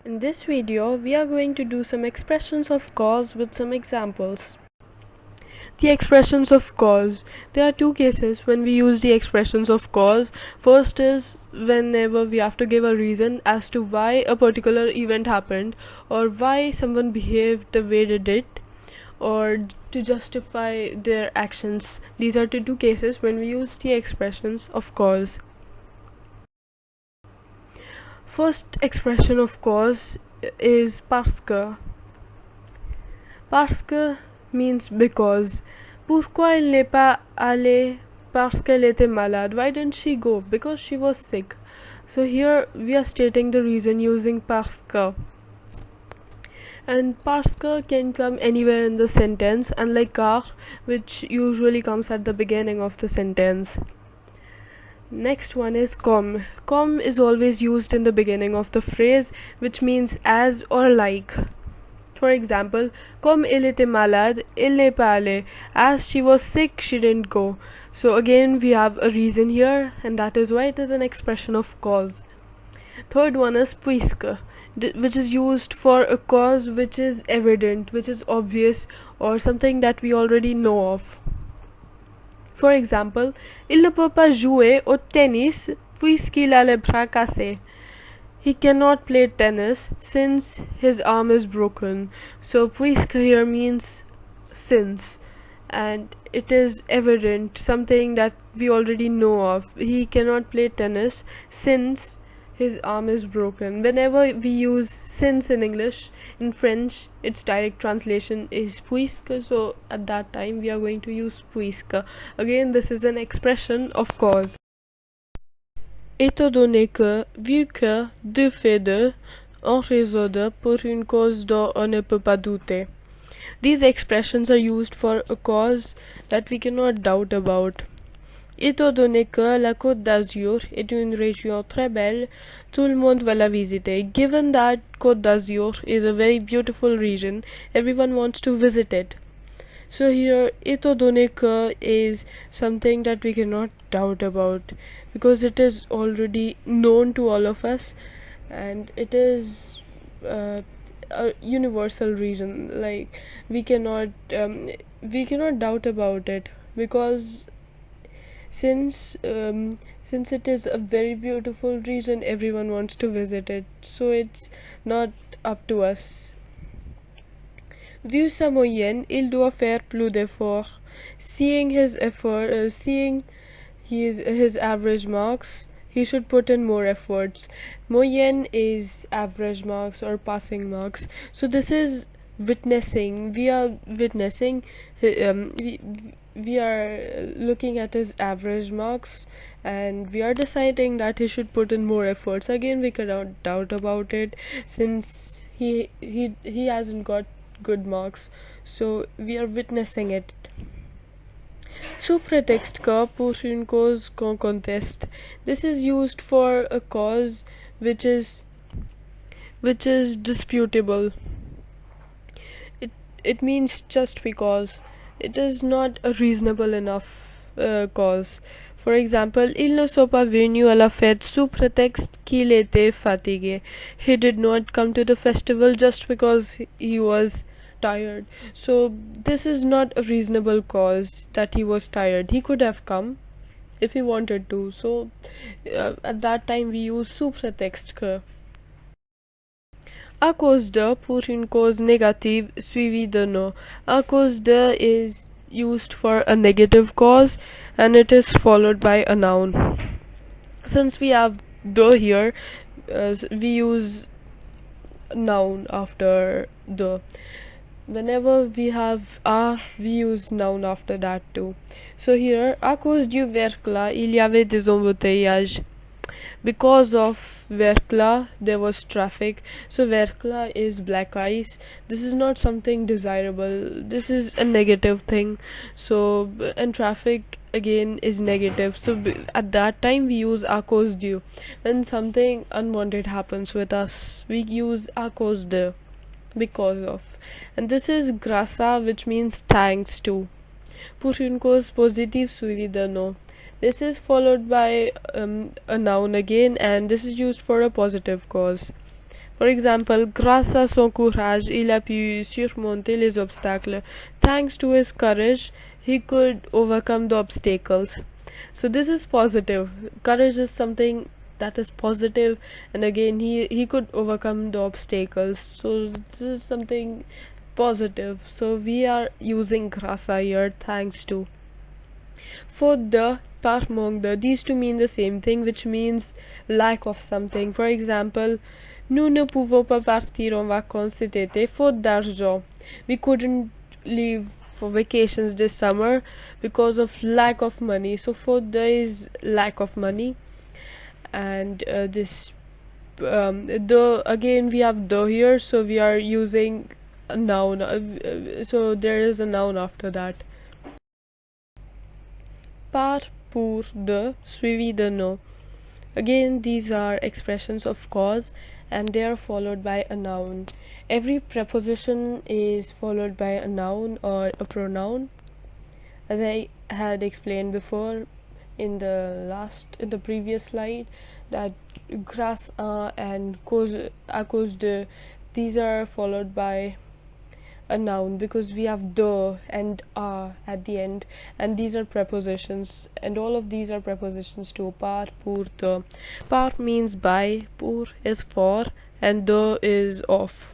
In this video, we are going to do some expressions of cause with some examples. The expressions of cause. There are two cases when we use the expressions of cause. First is whenever we have to give a reason as to why a particular event happened or why someone behaved the way they did or to justify their actions. These are the two cases when we use the expressions of cause. First expression of cause is parce que. Parce que means because. Pourquoi elle n'est pas allée? Parce qu'elle était malade. Why didn't she go? Because she was sick. So here we are stating the reason using parce que. And parce que can come anywhere in the sentence, unlike car, which usually comes at the beginning of the sentence. Next one is comme. Comme is always used in the beginning of the phrase, which means as or like. For example, comme elle était malade, elle n'est pas allée. As she was sick, she didn't go. So again, we have a reason here, and that is why it is an expression of cause. Third one is puisque, which is used for a cause which is evident, which is obvious, or something that we already know of. For example, il ne peut pas jouer au tennis puisqu'il a les bras cassés. He cannot play tennis since his arm is broken. So puisque here means since, and it is evident, something that we already know of. He cannot play tennis since his arm is broken. Whenever we use since in English, in French its direct translation is puisque, so at that time we are going to use puisque. Again, this is an expression of cause. Étant donné que, vu que, de fait de, en raison de, pour une cause dont on ne peut pas douter. These expressions are used for a cause that we cannot doubt about. Étant donné que la Côte d'Azur est une région très belle, tout le monde va la visiter. Given that Côte d'Azur is a very beautiful region, everyone wants to visit it. So here, étant donné que is something that we cannot doubt about because it is already known to all of us, and it is a universal reason. Like we cannot doubt about it because since it is a very beautiful region, everyone wants to visit it, so it's not up to us. Vu sa moyenne, il doit faire plus d'efforts. Seeing his average marks, he should put in more efforts. Moyenne is average marks or passing marks. So this is witnessing. We are witnessing. We are looking at his average marks, and we are deciding that he should put in more efforts. Again, we cannot doubt about it since he hasn't got good marks, so we are witnessing it. Sous prétexte que pour une cause qu'on conteste. This is used for a cause which is disputable. It means just because. It is not a reasonable enough cause. For example, il ne soit pas venu à la fête sous prétexte qu'il était fatigué. He did not come to the festival just because he was tired. So this is not a reasonable cause that he was tired. He could have come if he wanted to. So at that time we use sous prétexte que. À cause de pour une cause négative suivie de no. À cause de is used for a negative cause and it is followed by a noun. Since we have the here, we use noun after the. Whenever we have a, we use noun after that too. So here, à cause du verglas, il y avait des embouteillages. Because of verglas, there was traffic. So verglas is black ice. This is not something desirable. This is a negative thing. So and traffic again is negative. So at that time we use à cause du. When something unwanted happens with us, we use à cause de, because of. And this is grâce à, which means thanks to. Pour une cause positive suivi de no. This is followed by a noun again, and this is used for a positive cause. For example, grâce à son courage, il a pu surmonter les obstacles. Thanks to his courage, he could overcome the obstacles. So this is positive. Courage is something that is positive, and again he could overcome the obstacles. So this is something positive. So we are using grâce à here, thanks to. For the, par manque de, these two mean the same thing, which means lack of something. For example, nous ne pouvons pas partir en vacances cet été faute d'argent. We couldn't leave for vacations this summer because of lack of money. So faute de is lack of money, and this the, again we have the here, so we are using a noun. So there is a noun after that. Par, pour, de, suivi de no. Again, these are expressions of cause and they are followed by a noun. Every preposition is followed by a noun or a pronoun. As I had explained before in the previous slide, that grâce à and à cause de, these are followed by a noun because we have the and at the end, and these are prepositions, and all of these are prepositions too. Par, pour, de. Par means by, pour is for, and de is of.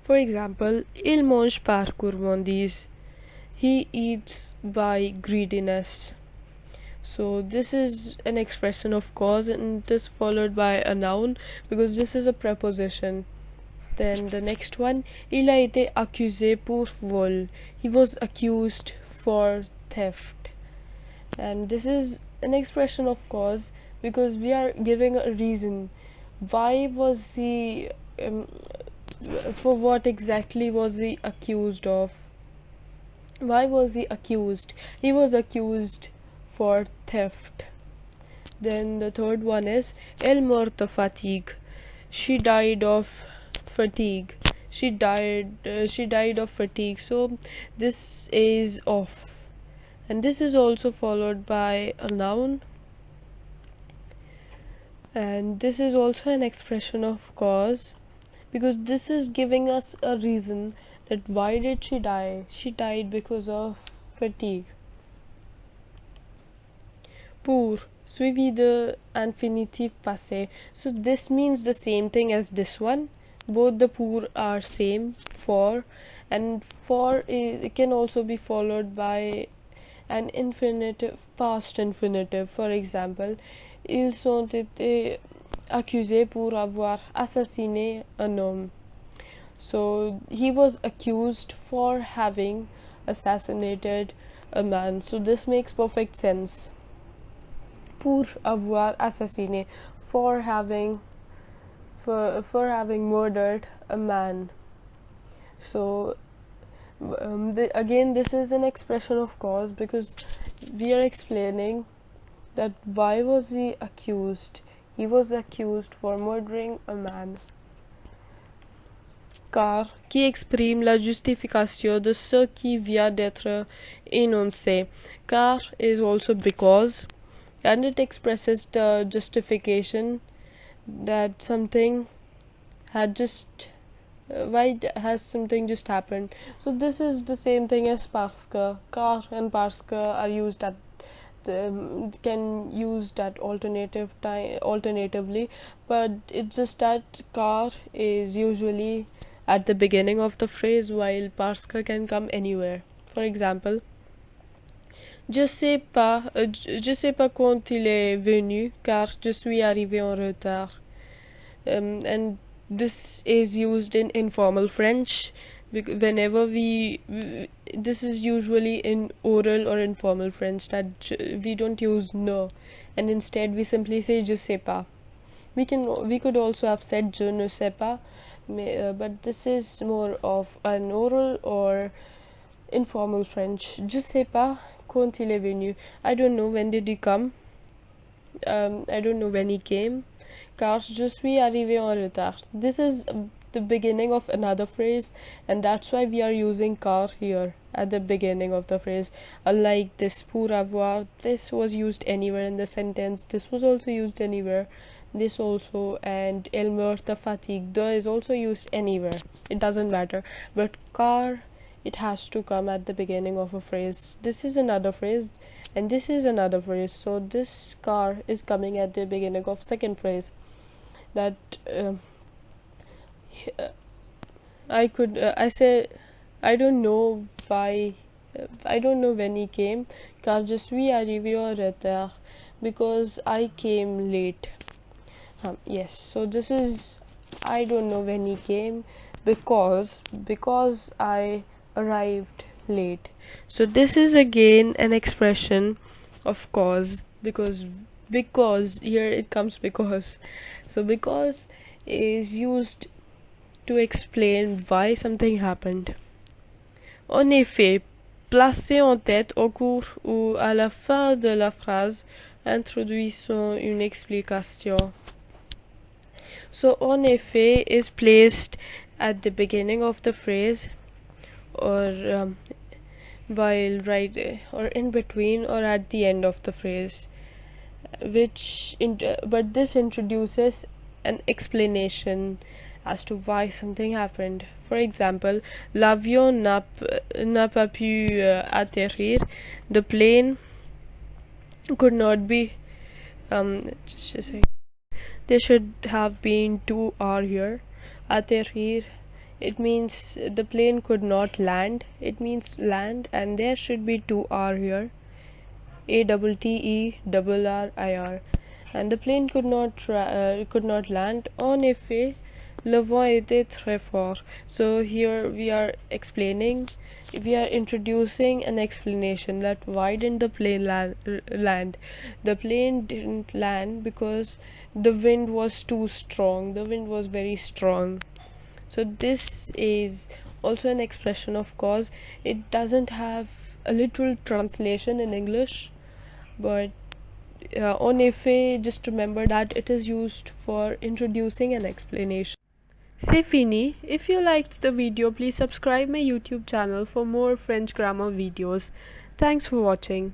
For example, il mange par gourmandise. He eats by greediness. So this is an expression of cause and it is followed by a noun because this is a preposition. Then the next one, il a été accusé pour vol. He was accused for theft. And this is an expression of cause because we are giving a reason. Why was he, for what exactly was he accused of? Why was he accused? He was accused for theft. Then the third one is, elle meurt de fatigue. She died of fatigue. She died of fatigue. So this is of, and this is also followed by a noun, and this is also an expression of cause because this is giving us a reason that why did she die. She died because of fatigue. Pour, suivi de infinitive passé. So this means the same thing as this one. Both the pour are same, for, and for it can also be followed by an infinitive, past infinitive. For example, ils ont été accusés pour avoir assassiné un homme. So he was accused for having assassinated a man. So this makes perfect sense. Pour avoir assassiné, for having murdered a man. So again this is an expression of cause because we are explaining that why was he accused. He was accused for murdering a man. Car, qui exprime la justification de ce qui vient d'être énoncé. Car is also because, and it expresses the justification that something had just why has something just happened. So this is the same thing as parce que. Car and parce que are used at can use that alternatively, but it's just that car is usually at the beginning of the phrase while parce que can come anywhere. For example, je sais pas quand il est venu car je suis arrivé en retard. And this is used in informal French whenever this is usually in oral or informal French that we don't use no, and instead we simply say je sais pas. We could also have said je ne sais pas, but this is more of an oral or informal French. Je sais pas quand il est venu. I don't know when did he come. I don't know when he came. Car je suis arrivé en retard. This is the beginning of another phrase, and that's why we are using car here at the beginning of the phrase. Unlike this pour avoir, this was used anywhere in the sentence. This was also used anywhere. this also, and elle meurt de fatigue. The is also used anywhere, it doesn't matter, but car, it has to come at the beginning of a phrase. This is another phrase and this is another phrase, so this car is coming at the beginning of second phrase. That I say, I don't know why, I don't know when he came, car je suis arrivé en retard, because I came late. Yes, so this is, I don't know when he came, because I arrived late. So this is again an expression of cause, because here it comes because. So because is used to explain why something happened. En effet, placer en tête au cours ou à la fin de la phrase introduisant une explication. So en effet is placed at the beginning of the phrase, or while right, or in between, or at the end of the phrase, but this introduces an explanation as to why something happened. For example, l'avion n'a pas pu atterrir. The plane could not be. Just a second. There should have been two R here. Atterrir, it means the plane could not land. It means land, and there should be two R here. ATTERRIR, and the plane could not land. En effet, le vent était très fort. So here we are introducing an explanation that why didn't the plane land. The plane didn't land because the wind was too strong. The wind was very strong. So this is also an expression of cause. It doesn't have a literal translation in English, but en effet, just remember that it is used for introducing an explanation. C'est fini. If you liked the video, please subscribe my YouTube channel for more French grammar videos. Thanks for watching.